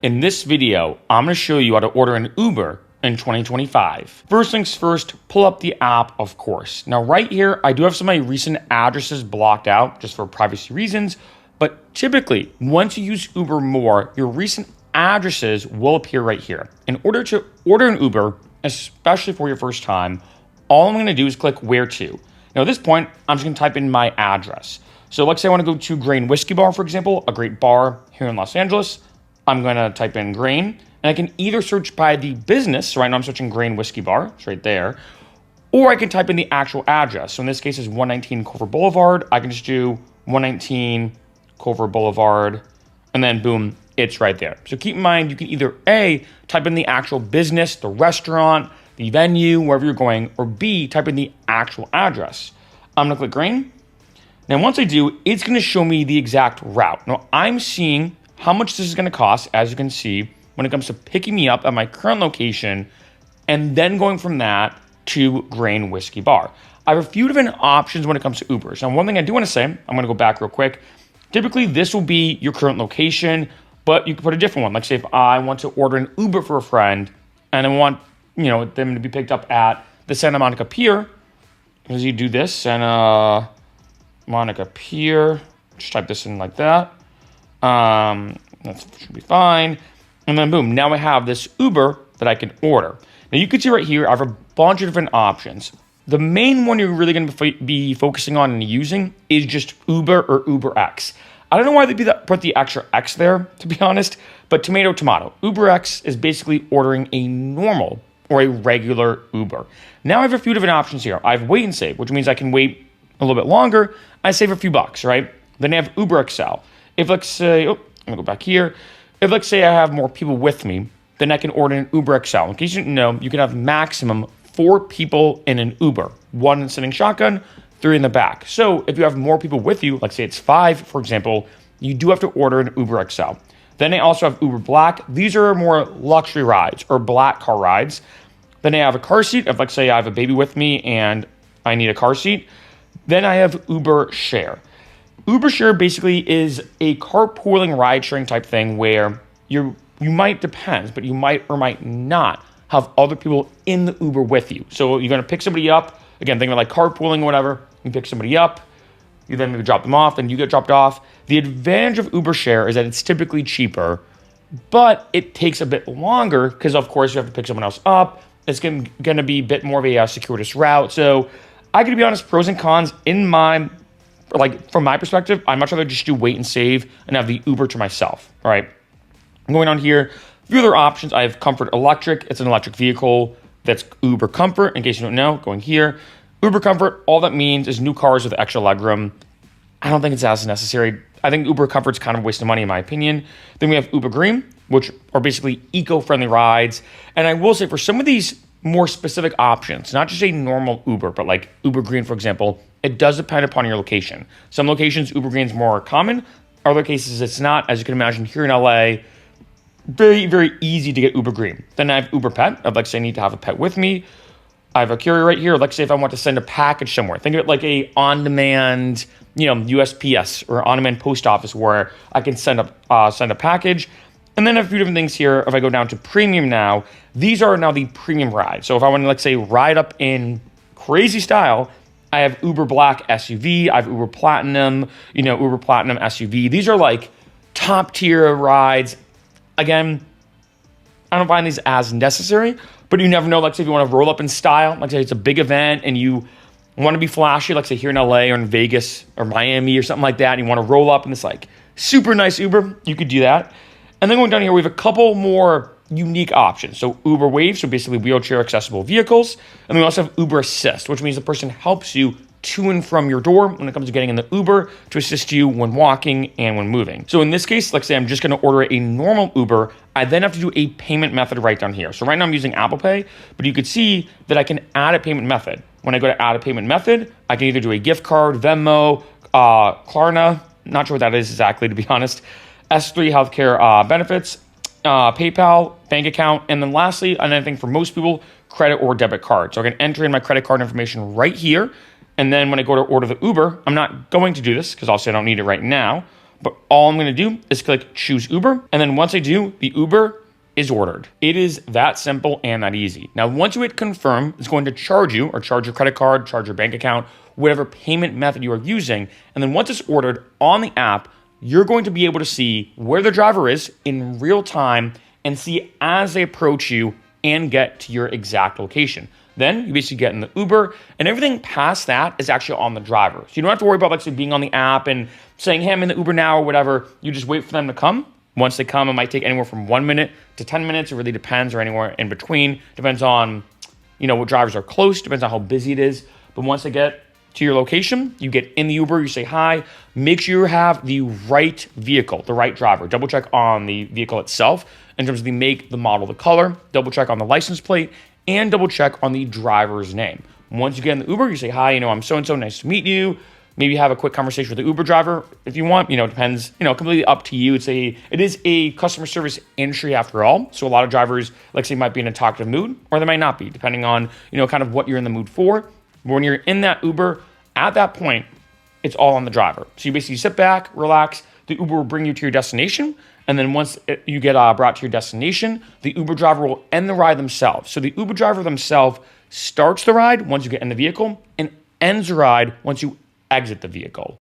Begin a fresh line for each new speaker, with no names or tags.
In this video, I'm going to show you how to order an Uber in 2025. First things first, pull up the app, of course. Now right here, I do have some of my recent addresses blocked out just for privacy reasons, but typically, once you use Uber more, your recent addresses will appear right here. In order to order an Uber, especially for your first time, all I'm going to do is click where to. Now at this point, I'm just going to type in my address. So let's say I want to go to Grain Whiskey Bar, for example, a great bar here in Los Angeles. I'm going to type in Grain, and I can either search by the business, so right now I'm searching Grain Whiskey Bar, it's right there, or I can type in the actual address. So in this case, it's 119 Culver Boulevard. I can just do 119 Culver Boulevard, and then boom, it's right there. So keep in mind, you can either A, type in the actual business, the restaurant, the venue, wherever you're going, or B, type in the actual address. I'm going to click Grain. Now, once I do, it's going to show me the exact route. Now, I'm seeing how much this is going to cost, as you can see, when it comes to picking me up at my current location, and then going from that to Grain Whiskey Bar. I have a few different options when it comes to Ubers. Now, one thing I do want to say, I'm going to go back real quick. Typically, this will be your current location, but you can put a different one. Like, say, if I want to order an Uber for a friend, and I want, them to be picked up at the Santa Monica Pier, because you do this, Santa Monica Pier, just type this in like that. That should be fine. And then boom, now I have this Uber that I can order. Now you can see right here, I have a bunch of different options. The main one you're really going to be focusing on and using is just Uber or UberX. I don't know why they put the extra X there, to be honest, but tomato, tomato. UberX is basically ordering a normal or a regular Uber. Now I have a few different options here. I have Wait and Save, which means I can wait a little bit longer. I save a few bucks, right? Then I have Uber XL. If let's say, I'm gonna go back here. If let's say I have more people with me, then I can order an Uber XL. In case you didn't know, you can have maximum 4 people in an Uber. 1 sitting shotgun, 3 in the back. So if you have more people with you, like say it's 5, for example, you do have to order an Uber XL. Then I also have Uber Black. These are more luxury rides or black car rides. Then I have a car seat. If let's say I have a baby with me and I need a car seat. Then I have Uber Share. Uber Share basically is a carpooling ride-sharing type thing where you might, depends, but you might or might not have other people in the Uber with you. So you're going to pick somebody up. Again, think of like carpooling or whatever. You pick somebody up. You then maybe drop them off, then you get dropped off. The advantage of Uber Share is that it's typically cheaper, but it takes a bit longer because, of course, you have to pick someone else up. It's going to be a bit more of a circuitous route. So I got to be honest, pros and cons from my perspective, I'd much rather just do Wait and Save and have the Uber to myself. All right. I'm going on here. A few other options. I have Comfort Electric. It's an electric vehicle that's Uber Comfort. In case you don't know, going here. Uber Comfort, all that means is new cars with extra legroom. I don't think it's as necessary. I think Uber Comfort's kind of a waste of money in my opinion. Then we have Uber Green, which are basically eco-friendly rides. And I will say for some of these more specific options, not just a normal Uber, but like Uber Green, for example, it does depend upon your location. Some locations, Uber Green is more common. Other cases, it's not. As you can imagine, here in LA, very, very easy to get Uber Green. Then I have Uber Pet. I'd like to say I need to have a pet with me. I have a courier right here. Let's say if I want to send a package somewhere. Think of it like a on-demand, USPS or on-demand post office where I can send a package. And then a few different things here. If I go down to premium now, these are now the premium rides. So if I want to, let's say, ride up in crazy style, I have Uber Black SUV, I have Uber Platinum, Uber Platinum SUV. These are like top tier rides. Again, I don't find these as necessary, but you never know. Like say if you want to roll up in style, like say it's a big event and you want to be flashy, like say here in LA or in Vegas or Miami or something like that, and you want to roll up in this like super nice Uber, you could do that. And then going down here, we have a couple more unique options. So Uber Wave, so basically wheelchair accessible vehicles. And we also have Uber Assist, which means the person helps you to and from your door when it comes to getting in the Uber to assist you when walking and when moving. So in this case, let's say I'm just going to order a normal Uber. I then have to do a payment method right down here. So right now I'm using Apple Pay, but you could see that I can add a payment method. When I go to add a payment method, I can either do a gift card, Venmo, Klarna, not sure what that is exactly, to be honest, S3 healthcare benefits, PayPal, bank account, and then lastly, and I think for most people, credit or debit card. So I can enter in my credit card information right here. And then when I go to order the Uber, I'm not going to do this because obviously I don't need it right now, But all I'm going to do is click choose Uber. And then once I do, the Uber is ordered. It is that simple and that easy. Now, once you hit confirm, it's going to charge you or charge your credit card, charge your bank account, whatever payment method you are using. And then once it's ordered on the app, you're going to be able to see where the driver is in real time and see as they approach you and get to your exact location. Then you basically get in the Uber, and everything past that is actually on the driver. So you don't have to worry about like being on the app and saying, hey, I'm in the Uber now or whatever. You just wait for them to come. Once they come, it might take anywhere from 1 minute to 10 minutes. It really depends, or anywhere in between. Depends on, what drivers are close, depends on how busy it is. But once they get to your location, you get in the Uber, you say hi, make sure you have the right vehicle, the right driver. Double check on the vehicle itself in terms of the make, the model, the color. Double check on the license plate and double check on the driver's name. Once you get in the Uber, you say, hi, I'm so-and-so, nice to meet you. Maybe have a quick conversation with the Uber driver if you want. Depends, completely up to you. It is a customer service industry after all. So a lot of drivers, like say, might be in a talkative mood or they might not be, depending on, kind of what you're in the mood for. But when you're in that Uber, at that point, it's all on the driver. So you basically sit back, relax. The Uber will bring you to your destination. And then once you get brought to your destination, the Uber driver will end the ride themselves. So the Uber driver themselves starts the ride once you get in the vehicle and ends the ride once you exit the vehicle.